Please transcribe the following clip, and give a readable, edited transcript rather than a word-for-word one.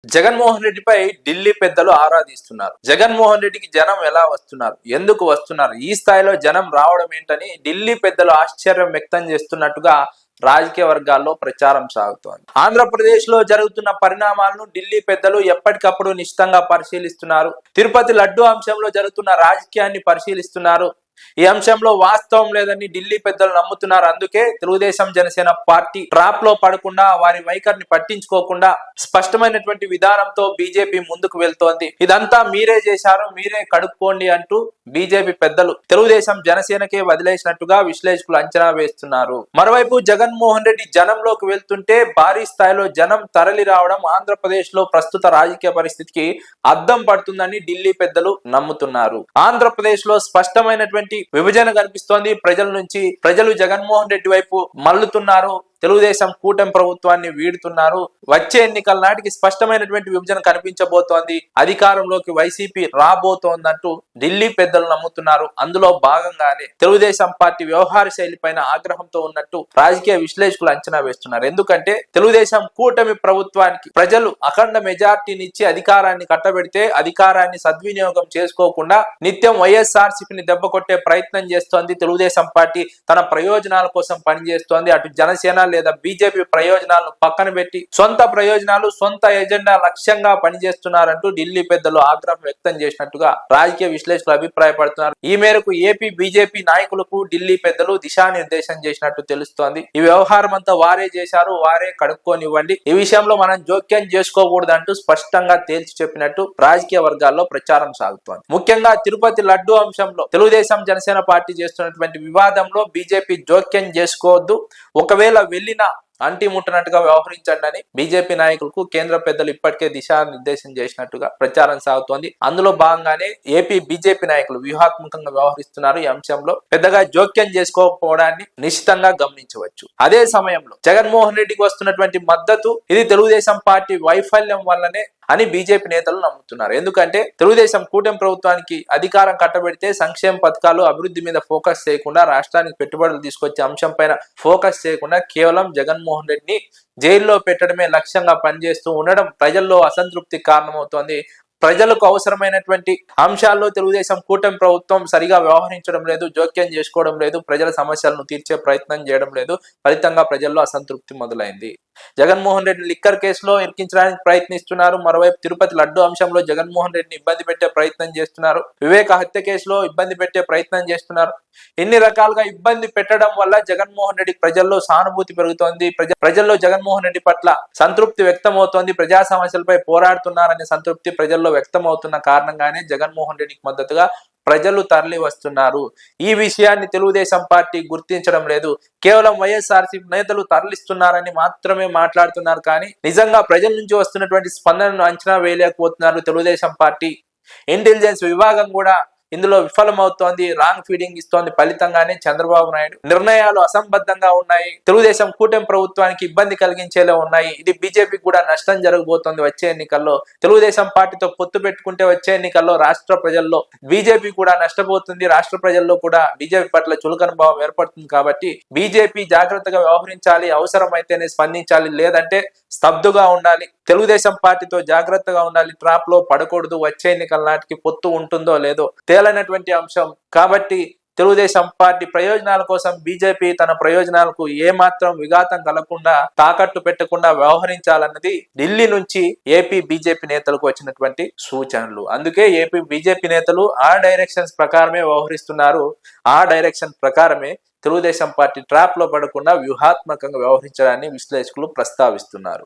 జగన్మోహన్ రెడ్డిపై ఢిల్లీ పెద్దలు ఆరాధిస్తున్నారు. జగన్మోహన్ రెడ్డికి జనం ఎలా వస్తున్నారు, ఎందుకు వస్తున్నారు, ఈ స్థాయిలో జనం రావడం ఏంటని ఢిల్లీ పెద్దలు ఆశ్చర్యం వ్యక్తం చేస్తున్నట్టుగా రాజకీయ వర్గాల్లో ప్రచారం సాగుతోంది. ఆంధ్రప్రదేశ్ లో జరుగుతున్న పరిణామాలను ఢిల్లీ పెద్దలు ఎప్పటికప్పుడు నిశితంగా పరిశీలిస్తున్నారు. తిరుపతి లడ్డు అంశంలో జరుగుతున్న రాజకీయాన్ని పరిశీలిస్తున్నారు. ఈ అంశంలో వాస్తవం లేదని ఢిల్లీ పెద్దలు నమ్ముతున్నారు. అందుకే తెలుగుదేశం జనసేన పార్టీ ట్రాప్ లో పడకుండా, వారి వైఖరిని పట్టించుకోకుండా స్పష్టమైనటువంటి విధానంతో బీజేపీ ముందుకు వెళ్తోంది. ఇదంతా మీరే చేశారు, మీరే కడుక్కోండి అంటూ బీజేపీ పెద్దలు తెలుగుదేశం జనసేనకే వదిలేసినట్టుగా విశ్లేషకులు అంచనా వేస్తున్నారు. మరోవైపు జగన్మోహన్ రెడ్డి జనంలోకి వెళ్తుంటే భారీ స్థాయిలో జనం తరలి రావడం ఆంధ్రప్రదేశ్ లో ప్రస్తుత రాజకీయ పరిస్థితికి అద్దం పడుతుందని ఢిల్లీ పెద్దలు నమ్ముతున్నారు. ఆంధ్రప్రదేశ్ లో స్పష్టమైనటువంటి విభజన కనిపిస్తోంది. ప్రజలు జగన్మోహన్ రెడ్డి వైపు మల్లుతున్నారు. తెలుగుదేశం కూటమి ప్రభుత్వాన్ని వీడుతున్నారు. వచ్చే ఎన్నికల నాటికి స్పష్టమైనటువంటి విభజన కనిపించబోతోంది. అధికారంలోకి వైసీపీ రాబోతోందంటూ ఢిల్లీ పెద్దలు నమ్ముతున్నారు. అందులో భాగంగానే తెలుగుదేశం పార్టీ వ్యవహార శైలి పైన ఆగ్రహంతో ఉన్నట్టు రాజకీయ విశ్లేషకులు అంచనా వేస్తున్నారు. ఎందుకంటే తెలుగుదేశం కూటమి ప్రభుత్వానికి ప్రజలు అఖండ మెజార్టీనిచ్చి అధికారాన్ని కట్టబెడితే అధికారాన్ని సద్వినియోగం చేసుకోకుండా నిత్యం వైఎస్ఆర్సీపీని దెబ్బ కొట్టే ప్రయత్నం చేస్తోంది. తెలుగుదేశం పార్టీ తన ప్రయోజనాల కోసం పనిచేస్తోంది. అటు జనసేన లేదా బీజేపీ ప్రయోజనాలను పక్కన పెట్టి సొంత ప్రయోజనాలు, సొంత ఎజెండా లక్ష్యంగా పనిచేస్తున్నారంటూ ఢిల్లీ పెద్దలు ఆగ్రహం వ్యక్తం చేసినట్టుగా రాజకీయ విశ్లేషకులు అభిప్రాయపడుతున్నారు. ఈ మేరకు ఏపీ బీజేపీ నాయకులకు ఢిల్లీ పెద్దలు దిశానిర్దేశం చేసినట్టు తెలుస్తోంది. ఈ వ్యవహారం అంతా వారే చేశారు, వారే కడుక్కోనివ్వండి, ఈ విషయంలో మనం జోక్యం చేసుకోకూడదంటూ స్పష్టంగా తేల్చి చెప్పినట్టు రాజకీయ వర్గాల్లో ప్రచారం సాగుతోంది. ముఖ్యంగా తిరుపతి లడ్డు అంశంలో తెలుగుదేశం జనసేన పార్టీ చేస్తున్నటువంటి వివాదంలో బీజేపీ జోక్యం చేసుకోవద్దు, ఒకవేళ వెళ్ళినా అంటి ముట్టనట్టుగా వ్యవహరించండి అని బీజేపీ నాయకులకు కేంద్ర పెద్దలు ఇప్పటికే దిశానిర్దేశం చేసినట్టుగా ప్రచారం సాగుతోంది. అందులో భాగంగానే ఏపీ బీజేపీ నాయకులు వ్యూహాత్మకంగా వ్యవహరిస్తున్నారు. ఈ అంశంలో పెద్దగా జోక్యం చేసుకోకపోవడాన్ని నిశ్చితంగా గమనించవచ్చు. అదే సమయంలో జగన్మోహన్ రెడ్డికి వస్తున్నటువంటి మద్దతు ఇది తెలుగుదేశం పార్టీ వైఫల్యం వల్లనే అని బీజేపీ నేతలు నమ్ముతున్నారు. ఎందుకంటే తెలుగుదేశం కూటమి ప్రభుత్వానికి అధికారం కట్టబెడితే సంక్షేమ పథకాలు, అభివృద్ధి మీద ఫోకస్ చేయకుండా, రాష్ట్రానికి పెట్టుబడులు తీసుకొచ్చే అంశం పైన ఫోకస్ చేయకుండా కేవలం జగన్మోహన్ రెడ్డిని జైల్లో పెట్టడమే లక్ష్యంగా పనిచేస్తూ ఉండడం ప్రజల్లో అసంతృప్తికి కారణమవుతోంది. ప్రజలకు అవసరమైనటువంటి అంశాల్లో తెలుగుదేశం కూటమి ప్రభుత్వం సరిగా వ్యవహరించడం లేదు, జోక్యం చేసుకోవడం లేదు, ప్రజల సమస్యలను తీర్చే ప్రయత్నం చేయడం లేదు. ఫలితంగా ప్రజల్లో అసంతృప్తి మొదలైంది. జగన్మోహన్ రెడ్డి లిక్కర్ కేసులో ఇరికించడానికి ప్రయత్నిస్తున్నారు. మరోవైపు తిరుపతి లడ్డు అంశంలో జగన్మోహన్ రెడ్డిని ఇబ్బంది పెట్టే ప్రయత్నం చేస్తున్నారు. వివేక హత్య కేసులో ఇబ్బంది పెట్టే ప్రయత్నం చేస్తున్నారు. ఇన్ని రకాలుగా ఇబ్బంది పెట్టడం వల్ల జగన్మోహన్ రెడ్డి ప్రజల్లో సానుభూతి పెరుగుతోంది. ప్రజల్లో జగన్మోహన్ రెడ్డి పట్ల సంతృప్తి వ్యక్తం అవుతోంది. ప్రజా సమస్యలపై పోరాడుతున్నారనే సంతృప్తి ప్రజల్లో వ్యక్తం అవుతున్న కారణంగానే జగన్మోహన్ రెడ్డికి మద్దతుగా ప్రజలు తరలి వస్తున్నారు. ఈ విషయాన్ని తెలుగుదేశం పార్టీ గుర్తించడం లేదు. కేవలం వైఎస్ఆర్సీపీ నేతలు తరలిస్తున్నారని మాత్రమే మాట్లాడుతున్నారు. కానీ నిజంగా ప్రజల నుంచి వస్తున్నటువంటి స్పందనను అంచనా వేయలేకపోతున్నారు తెలుగుదేశం పార్టీ. ఇంటెలిజెన్స్ విభాగం కూడా ఇందులో విఫలమవుతోంది, రాంగ్ ఫీడింగ్ ఇస్తోంది. ఫలితంగానే చంద్రబాబు నాయుడు నిర్ణయాలు అసంబద్ధంగా ఉన్నాయి, తెలుగుదేశం కూటమి ప్రభుత్వానికి ఇబ్బంది కలిగించేలా ఉన్నాయి. ఇది బీజేపీకి కూడా నష్టం జరగబోతోంది. వచ్చే ఎన్నికల్లో తెలుగుదేశం పార్టీతో పొత్తు పెట్టుకుంటే వచ్చే ఎన్నికల్లో రాష్ట్ర ప్రజల్లో బీజేపీ కూడా నష్టపోతుంది. రాష్ట్ర ప్రజల్లో కూడా బీజేపీ పట్ల చులకన భావం ఏర్పడుతుంది. కాబట్టి బీజేపీ జాగ్రత్తగా వ్యవహరించాలి, అవసరమైతేనే స్పందించాలి, లేదంటే స్తబ్దుగా ఉండాలి. తెలుగుదేశం పార్టీతో జాగ్రత్తగా ఉండాలి, ట్రాప్ లో పడకూడదు. వచ్చే ఎన్నికల నాటికి పొత్తు ఉంటుందో లేదో తేలనటువంటి అంశం. కాబట్టి తెలుగుదేశం పార్టీ ప్రయోజనాల కోసం బీజేపీ తన ప్రయోజనాలకు ఏమాత్రం విఘాతం కలగకుండా, తాకట్టు పెట్టకుండా వ్యవహరించాలన్నది ఢిల్లీ నుంచి ఏపీ బీజేపీ నేతలకు వచ్చినటువంటి సూచనలు. అందుకే ఏపీ బీజేపీ నేతలు ఆ డైరెక్షన్స్ ప్రకారమే వ్యవహరిస్తున్నారు. ఆ డైరెక్షన్ ప్రకారమే తెలుగుదేశం పార్టీ ట్రాప్ లో పడకుండా వ్యూహాత్మకంగా వ్యవహరించడాన్ని విశ్లేషకులు ప్రస్తావిస్తున్నారు.